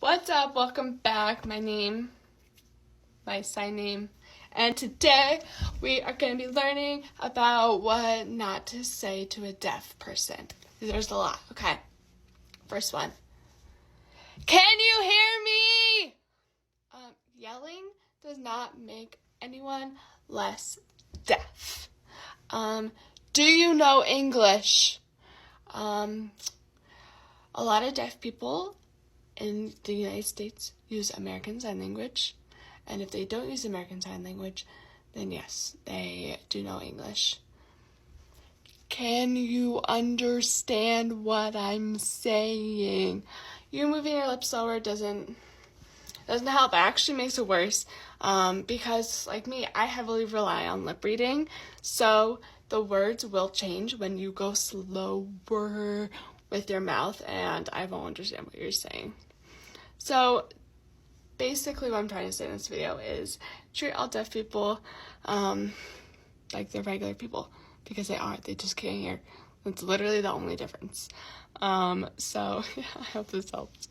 What's up? Welcome back. My sign name, and today we are going to be learning about what not to say to a deaf person. There's a lot. Okay. First one. Can you hear me? Yelling does not make anyone less deaf. Do you know English? A lot of deaf people in the United States use American Sign Language, and if they don't use American Sign Language, then yes, they do know English. Can you understand what I'm saying? You moving your lips slower doesn't help. It actually makes it worse, because like me, I heavily rely on lip reading, so the words will change when you go slower with your mouth, and I won't understand what you're saying. So basically what I'm trying to say in this video is treat all deaf people like they're regular people, because they aren't. They just can't hear. That's literally the only difference. So yeah, I hope this helps.